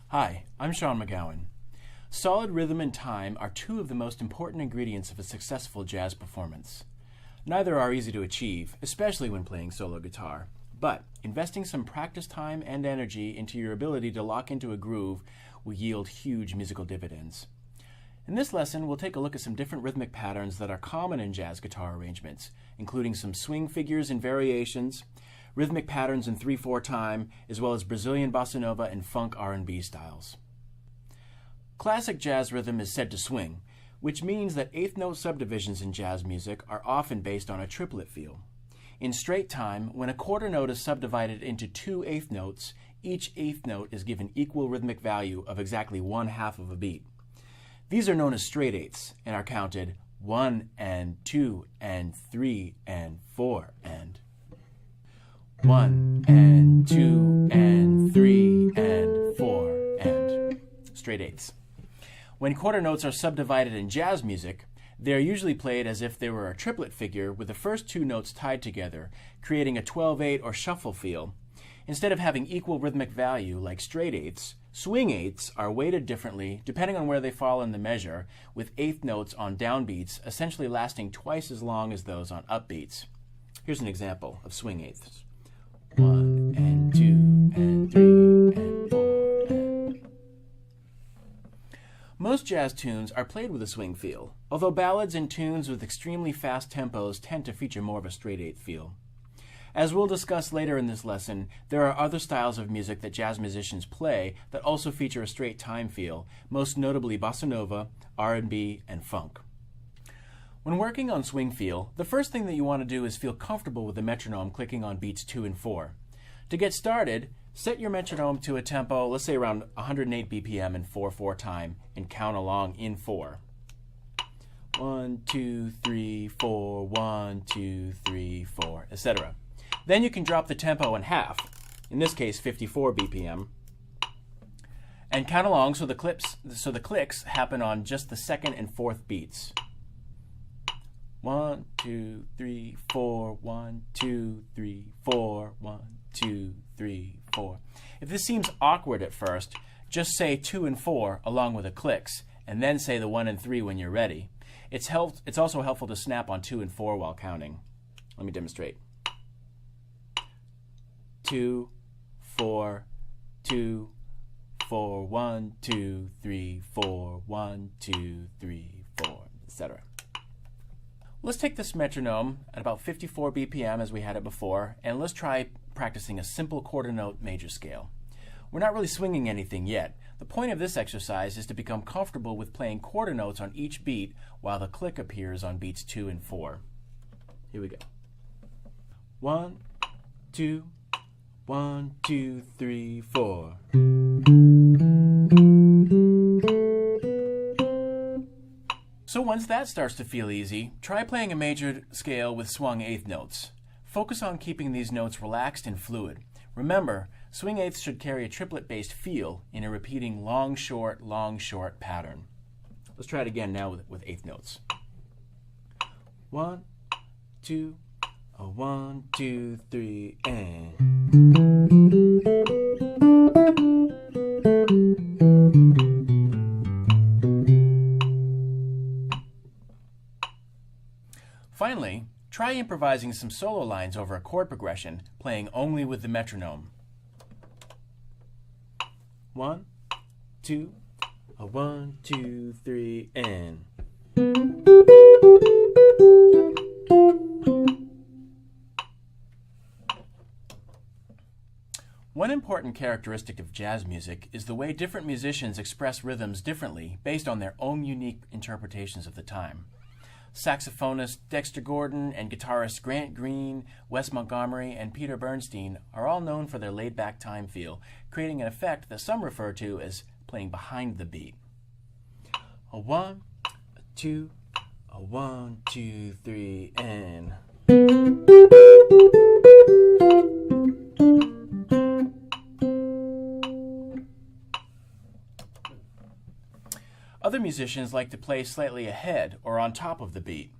Hi, I'm Sean McGowan. Solid rhythm and time are two of the most important ingredients of a successful jazz performance. Neither are easy to achieve, especially when playing solo guitar, but investing some practice time and energy into your ability to lock into a groove will yield huge musical dividends. In this lesson, we'll take a look at some different rhythmic patterns that are common in jazz guitar arrangements, including some swing figures and variations, rhythmic patterns in 3/4 time, as well as Brazilian bossa nova and funk R&B styles. Classic jazz rhythm is said to swing, which means that eighth note subdivisions in jazz music are often based on a triplet feel. In straight time, when a quarter note is subdivided into 2 eighth notes, each eighth note is given equal rhythmic value of exactly 1/2 of a beat. These are known as straight eighths and are counted 1 and 2 and 3 and 4 and 1 and 2 and 3 and 4 and straight eighths. When quarter notes are subdivided in jazz music, they are usually played as if they were a triplet figure with the first 2 notes tied together, creating a 12/8 or shuffle feel. Instead of having equal rhythmic value like straight eighths, swing eighths are weighted differently depending on where they fall in the measure, with eighth notes on downbeats essentially lasting twice as long as those on upbeats. Here's an example of swing eighths. 1 and 2 and 3 and 4 and... Most jazz tunes are played with a swing feel, although ballads and tunes with extremely fast tempos tend to feature more of a straight eighth feel. As we'll discuss later in this lesson, there are other styles of music that jazz musicians play that also feature a straight time feel, most notably bossa nova, R&B, and funk. When working on swing feel, the first thing that you want to do is feel comfortable with the metronome clicking on beats 2 and 4. To get started, set your metronome to a tempo, let's say around 108 BPM in 4/4 time, and count along in 4. 1, 2, 3, 4, 1, 2, 3, 4, etc. Then you can drop the tempo in half, in this case 54 BPM, and count along so the clicks happen on just the second and fourth beats. 1, 2, 3, 4, 1, 2, 3, 4, 1, 2, 3, 4. If this seems awkward at first, just say 2 and 4 along with the clicks, and then say the 1 and 3 when you're ready. It's also helpful to snap on 2 and 4 while counting. Let me demonstrate. 2, 4, 2, 4, 1, 2, 3, 4, 1, 2, 3, 4, etc. Let's take this metronome at about 54 BPM as we had it before, and let's try practicing a simple quarter note major scale. We're not really swinging anything yet. The point of this exercise is to become comfortable with playing quarter notes on each beat while the click appears on beats 2 and 4. Here we go. 1, 2, 1, 2, 3, 4. So once that starts to feel easy, try playing a major scale with swung eighth notes. Focus on keeping these notes relaxed and fluid. Remember, swing eighths should carry a triplet-based feel in a repeating long, short pattern. Let's try it again now with eighth notes. 1, 2, 1, 2, 3, and... Finally, try improvising some solo lines over a chord progression, playing only with the metronome. 1, 2, 1, 2, 3, and... One important characteristic of jazz music is the way different musicians express rhythms differently based on their own unique interpretations of the time. Saxophonist Dexter Gordon and guitarists Grant Green, Wes Montgomery, and Peter Bernstein are all known for their laid-back time feel, creating an effect that some refer to as playing behind the beat. A 1, a 2, a 1, 2, 3, and... Other musicians like to play slightly ahead or on top of the beat.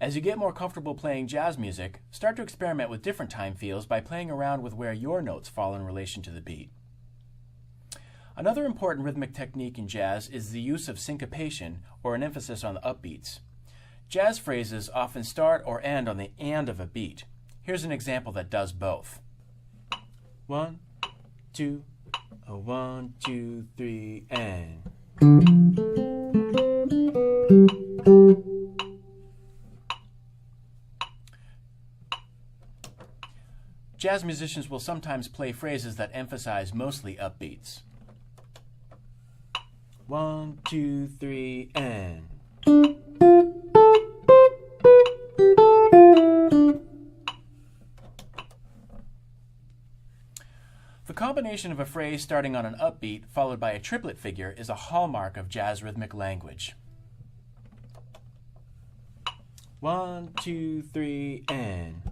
As you get more comfortable playing jazz music, start to experiment with different time feels by playing around with where your notes fall in relation to the beat. Another important rhythmic technique in jazz is the use of syncopation, or an emphasis on the upbeats. Jazz phrases often start or end on the and of a beat. Here's an example that does both. 1, 2, 1, 2, 3, and. Jazz musicians will sometimes play phrases that emphasize mostly upbeats. 1, 2, 3, and. The combination of a phrase starting on an upbeat followed by a triplet figure is a hallmark of jazz rhythmic language. 1, 2, 3, and.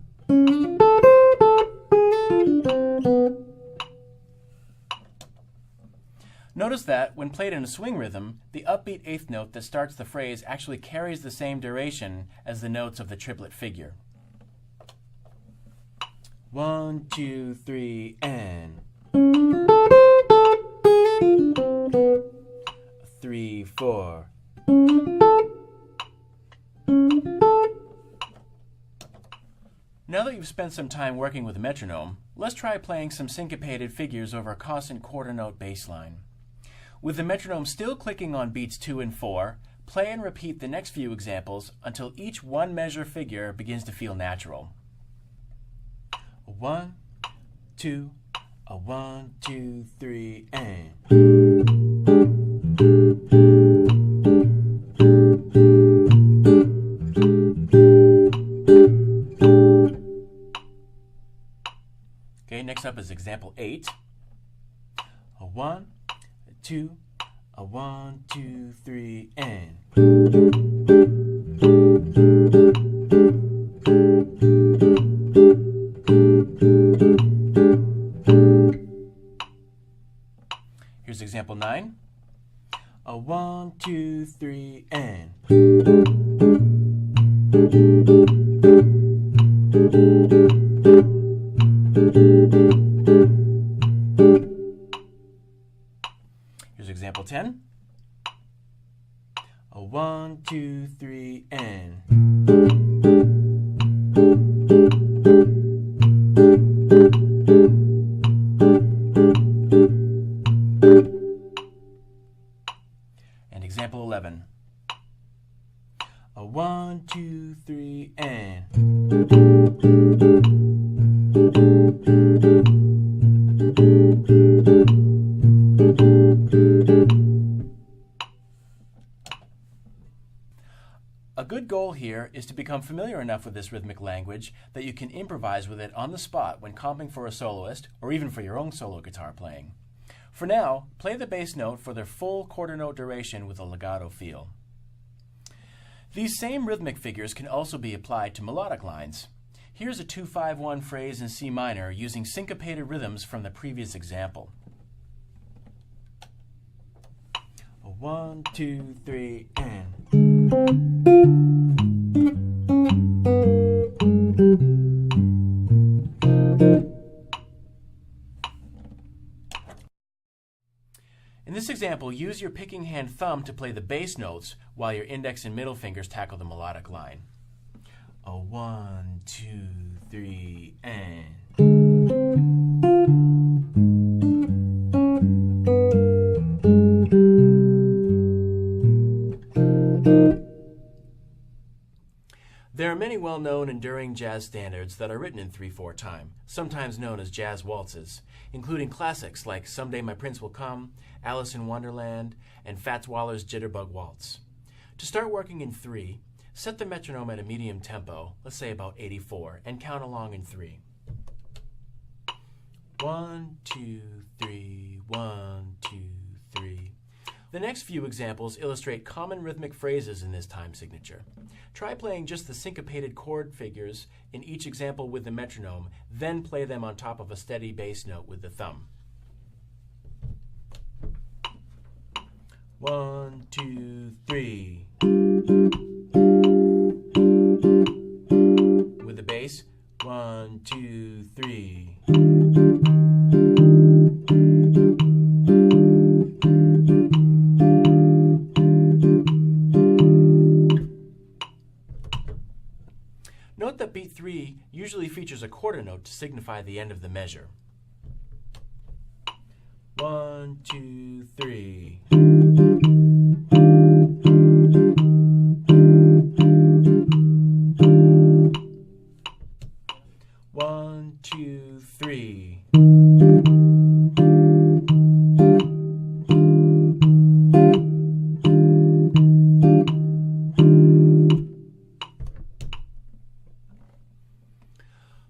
Notice that, when played in a swing rhythm, the upbeat eighth note that starts the phrase actually carries the same duration as the notes of the triplet figure. 1, 2, 3, and. 3, 4. Now that you've spent some time working with a metronome, let's try playing some syncopated figures over a constant quarter note bass line. With the metronome still clicking on beats 2 and 4, play and repeat the next few examples until each one measure figure begins to feel natural. 1, 2, 1, 2, 3, and. Okay, next up is example 8. 1, 2, 1, 2, 3, and. Here's example 9. 1, 2, 3, and. Here's example 10. 1, 2, 3, and. And example 11. 1, 2, 3, and. A good goal here is to become familiar enough with this rhythmic language that you can improvise with it on the spot when comping for a soloist or even for your own solo guitar playing. For now, play the bass note for their full quarter note duration with a legato feel. These same rhythmic figures can also be applied to melodic lines. Here's a 2-5-1 phrase in C minor using syncopated rhythms from the previous example. 1, 2, 3, and. In this example, use your picking hand thumb to play the bass notes while your index and middle fingers tackle the melodic line. 1, 2, 3, and. There are many well-known enduring jazz standards that are written in 3/4 time, sometimes known as jazz waltzes, including classics like Someday My Prince Will Come, Alice in Wonderland, and Fats Waller's Jitterbug Waltz. To start working in 3, set the metronome at a medium tempo, let's say about 84, and count along in 3. 1, 2, 3, 1, 2, 3. The next few examples illustrate common rhythmic phrases in this time signature. Try playing just the syncopated chord figures in each example with the metronome, then play them on top of a steady bass note with the thumb. 1, 2, 3. bass. 1, 2, 3. Note that beat 3 usually features a quarter note to signify the end of the measure. 1, 2, 3. One, two, three.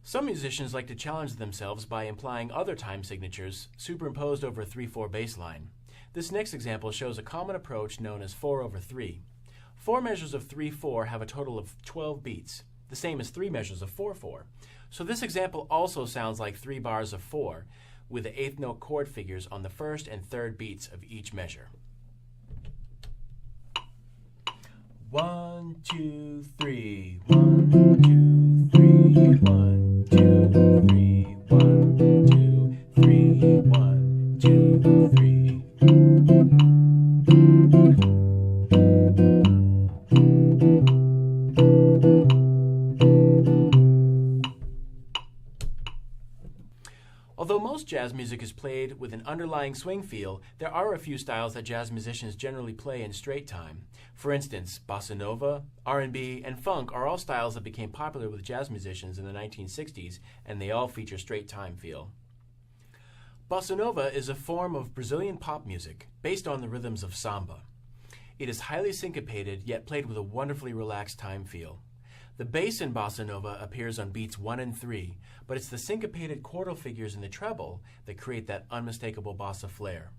Some musicians like to challenge themselves by implying other time signatures superimposed over a 3/4 bass line. This next example shows a common approach known as 4/3. 4 measures of 3/4 have a total of 12 beats, the same as 3 measures of 4/4. So this example also sounds like 3 bars of 4, with the 8th note chord figures on the first and third beats of each measure. 1, 2, 3. 1, 2, 3. 1, 2, 3. 1, 2, 3. 1, 2, 3. Although most jazz music is played with an underlying swing feel, there are a few styles that jazz musicians generally play in straight time. For instance, bossa nova, R&B, and funk are all styles that became popular with jazz musicians in the 1960s, and they all feature straight time feel. Bossa nova is a form of Brazilian pop music based on the rhythms of samba. It is highly syncopated, yet played with a wonderfully relaxed time feel. The bass in bossa nova appears on beats 1 and 3, but it's the syncopated chordal figures in the treble that create that unmistakable bossa flair.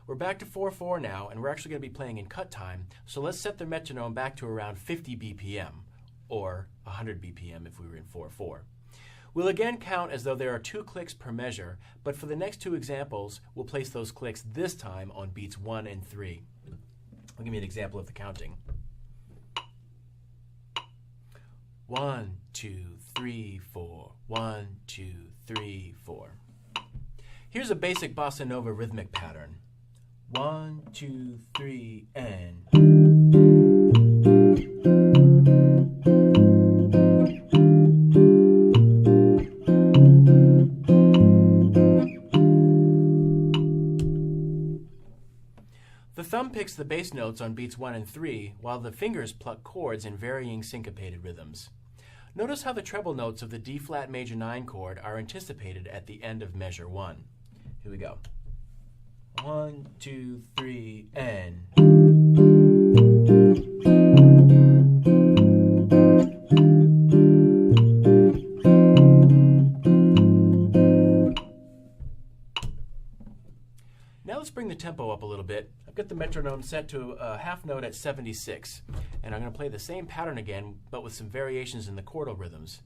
We're back to 4/4 now, and we're actually going to be playing in cut time, so let's set the metronome back to around 50 BPM, or 100 BPM if we were in 4/4. We'll again count as though there are 2 clicks per measure, but for the next 2 examples, we'll place those clicks this time on beats 1 and 3. I'll give you an example of the counting. 1, 2, 3, 4. 1, 2, 3, 4. Here's a basic bossa nova rhythmic pattern. 1, 2, 3, and. The thumb picks the bass notes on beats 1 and 3, while the fingers pluck chords in varying syncopated rhythms. Notice how the treble notes of the D-flat major 9 chord are anticipated at the end of measure 1. Here we go. 1, 2, 3, and. Now let's bring the tempo up a little bit. I've got the metronome set to a half note at 76, and I'm going to play the same pattern again, but with some variations in the chordal rhythms.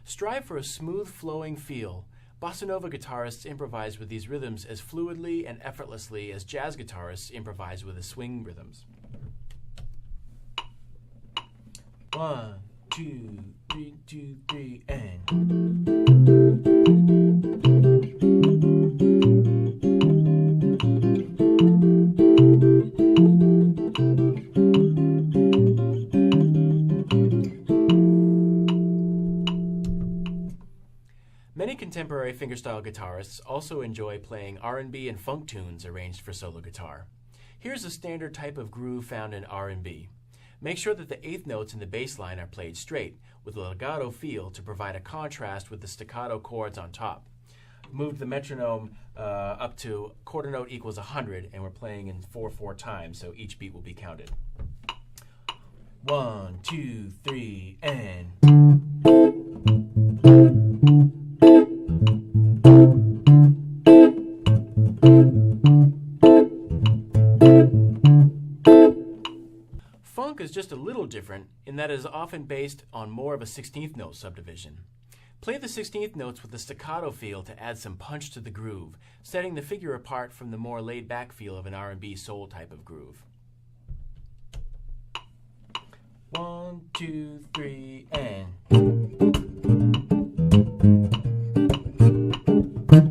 Strive for a smooth, flowing feel. Bossa nova guitarists improvise with these rhythms as fluidly and effortlessly as jazz guitarists improvise with the swing rhythms. 1, 2, 3, 2, 3, and. Many contemporary fingerstyle guitarists also enjoy playing R&B and funk tunes arranged for solo guitar. Here's a standard type of groove found in R&B. Make sure that the 8th notes in the bass line are played straight, with a legato feel to provide a contrast with the staccato chords on top. Moved the metronome up to quarter note equals 100, and we're playing in 4/4 time, so each beat will be counted. 1, 2, 3, and. Funk is just a little different in that it is often based on more of a 16th note subdivision. Play the 16th notes with a staccato feel to add some punch to the groove, setting the figure apart from the more laid-back feel of an R&B soul type of groove. 1, 2, 3, and.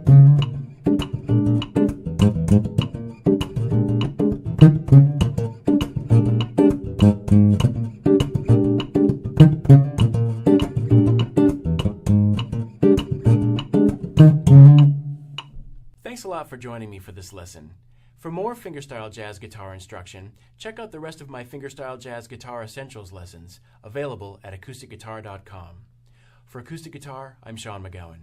Thanks a lot for joining me for this lesson. For more fingerstyle jazz guitar instruction, check out the rest of my fingerstyle jazz guitar essentials lessons, available at acousticguitar.com. For Acoustic Guitar, I'm Sean McGowan.